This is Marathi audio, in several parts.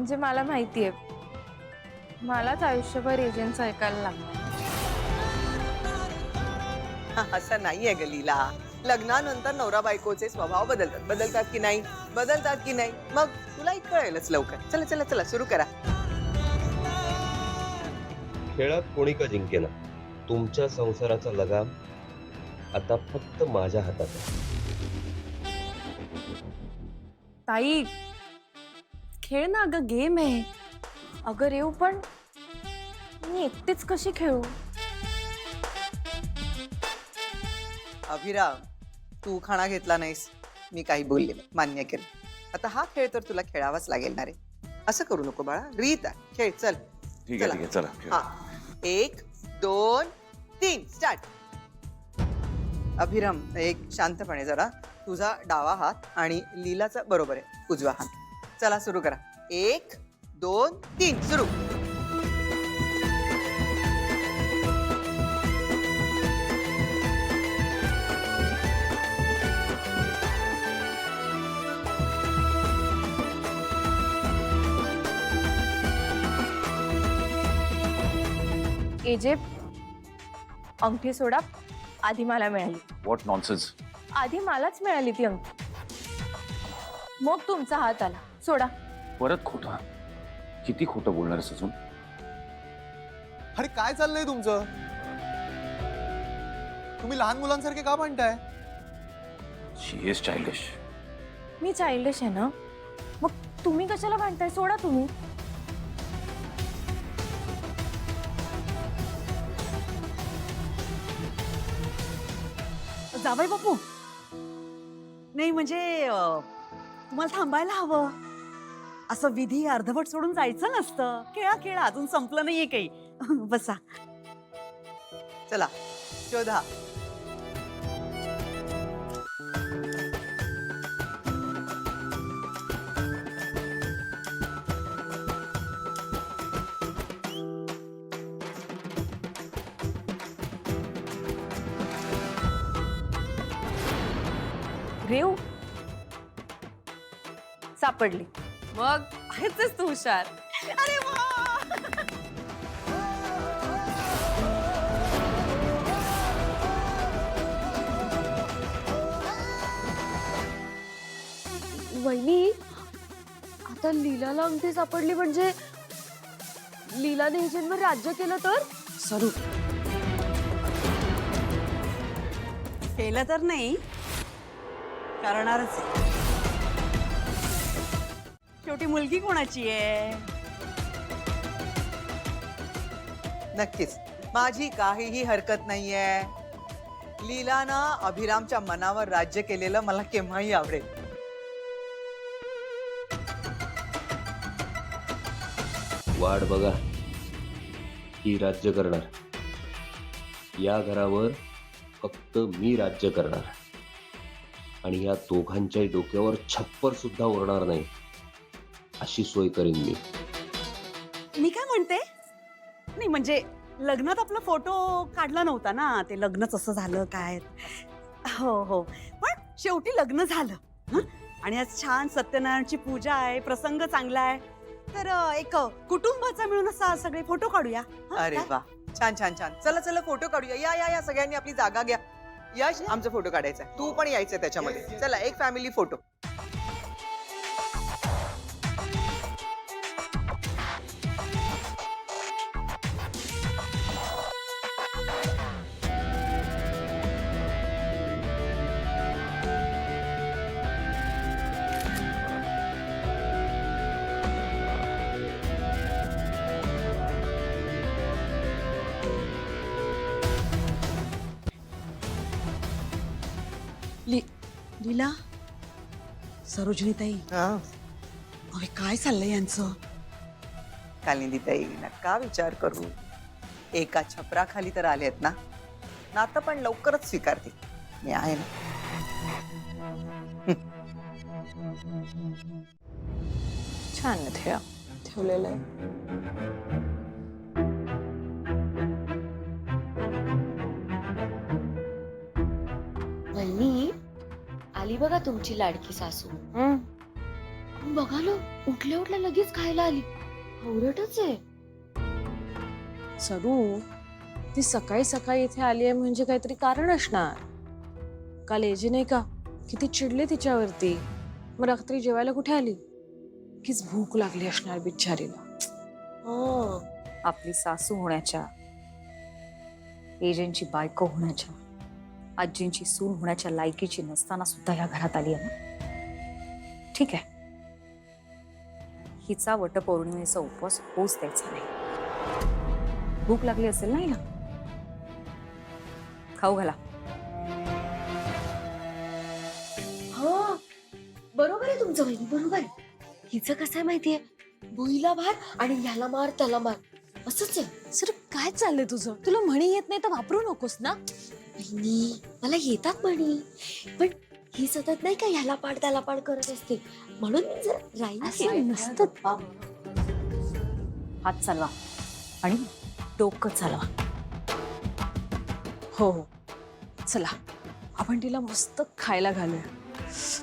म्हणजे मला माहितीये, मलाच आयुष्यभर एजंट्स ऐकायला लागणार. असं नाहीये ग लीला. लग्नानंतर नवरा बायकोचे स्वभाव बदलतात. बदलतात की नाही? बदलतात की नाही? मग तुलाही कळेलच लवकर. चला चला चला सुरू करा. खेळात कोणी का जिंकेना, तुमच्या संसाराचा लगाम आता फक्त माझ्या हातात आहे. ताई, खेळ ना अगं, गेम आहे. अगं रेव, पण मी एकटीच कशी खेळू? अभिराम, तू खाणा घेतला नाहीस. मी काही बोलले नाही. मान्य केलं. आता हा खेळ तर तुला खेळावाच लागेल ना रे. असं करू नको बाळा. रीत आहे. खेळ चल. ठीक आहे ठीक आहे चला हा 1 2 3 स्टार्ट. अभिराम, एक शांतपणे जरा. तुझा डावा हात आणि लीलाचा बरोबर आहे उजवा हात. चला सुरू करा. 1 2 3 सुरू. एजे, अंगठी सोडा. आधी मला मिळाली. What nonsense. आधी मलाच मिळाली ती अंगठी, मग तुमचा हात आला. सोडा. परत खोटं. किती खोटं बोलणार आहेस अजून? अरे काय चाललंय तुमचं? तुम्ही लहान मुलांसारखे का म्हणताय? शी इज चाइल्डिश. मी चाइल्डिश आहे ना, मग तुम्ही कशाला भांडताय? सोडा तुम्ही. जावई बापू, नाही म्हणजे तुम्हाला थांबायला हवं. असं विधी अर्धवट सोडून जायचं नसतं. खेळा खेळा, अजून संपलं नाहीये काही. बसा. चला शोधा. रेव सापडली. मग आहेच तू हुशार. अरे वा. वहिनी, आता लीलाला अंगठी सापडली म्हणजे लीलाने एजंटवर राज्य केलं तर? सरू, केलं तर नाही, करणारच आहे. शेवटी मुलगी कोणाची आहे? नक्कीच माझी काहीही हरकत नाहीये. लीलानं अभिरामच्या मनावर राज्य केलेलं मला केव्हाही आवडेल. वाट बघा, ही राज्य करणार. या घरावर फक्त मी राज्य करणार आणि या दोघांच्याही डोक्यावर छप्पर सुद्धा उरणार नाही, अशी सोय करीन मी. मी काय म्हणते, नाही म्हणजे लग्नात आपला फोटो काढला नव्हता ना, ते लग्नच असं झालं काय. हो हो, पण शेवटी लग्न झालं. हं? आणि आज छान सत्यनारायणची पूजा आहे, प्रसंग चांगला आहे, तर एक कुटुंबाचा मिळून असा सगळे फोटो काढूया. हं? अरे काय? वा, छान छान छान. चला चला फोटो काढूया. या या या सगळ्यांनी आपली जागा घ्या. यश, आमचा फोटो काढायचा आहे. तू पण यायचं त्याच्यामध्ये. चला एक फॅमिली फोटो. लीला, सरोजिनीताई, अरे काय चाललंय यांचं? कालिंदीताई, नका विचार करू. एका छपराखाली तर आलेत ना, नातं पण लवकरच स्वीकारते. मी आहे ना. छान ठेवलेलं आहे. वहिनी, आली बघा तुमची लाडकी सासू. बघा ना, उठल्या उठल्या लगेच खायला आली. आवरटच आहे. सरू, ती सकाळी सकाळी इथे आली आहे म्हणजे काहीतरी कारण असणार. काल एजी नाही का किती चिडले तिच्यावरती. मग रात्री जेवायला कुठे आली? कीच भूक लागली असणार बिचारीला. आपली सासू होण्याच्या, एजंटची बायको होण्याच्या, आजींची सून होण्याच्या लायकीची नसताना सुद्धा या घरात आली आहे ना. ठीक आहे, हिचा वटपौर्णिमेचा उपवास होऊच द्यायचा नाही. भूक लागली असेल ना हिला, खाऊ घाला. हा, बरोबर आहे तुमचं बहिणी, बरोबर आहे. हिचं कसं आहे माहितीये, भुईला मार आणि ह्याला मार त्याला मार असंच आहे. सर काय चाललंय तुझं? तुला म्हणी येत नाही तर वापरू नकोस ना. बहिणी मला येतात म्हणी, पण ही सतत नाही का ह्याला पाड त्याला पाड करत असते, म्हणून मी जर राहील नसतं. हात चालवा आणि डोकं चालवा. हो हो, चला आपण तिला मस्त खायला घालूया.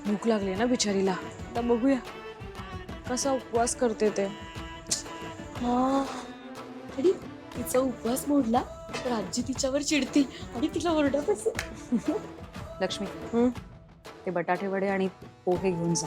भूक लागली ना बिचारीला. आता बघूया कसा उपवास करते ते. हा, आणि तिचा उपवास मोडला तर आजी तिच्यावर चिडती आणि तिला ओरडत असेल. लक्ष्मी, ते बटाटे वडे आणि पोहे घेऊन जा.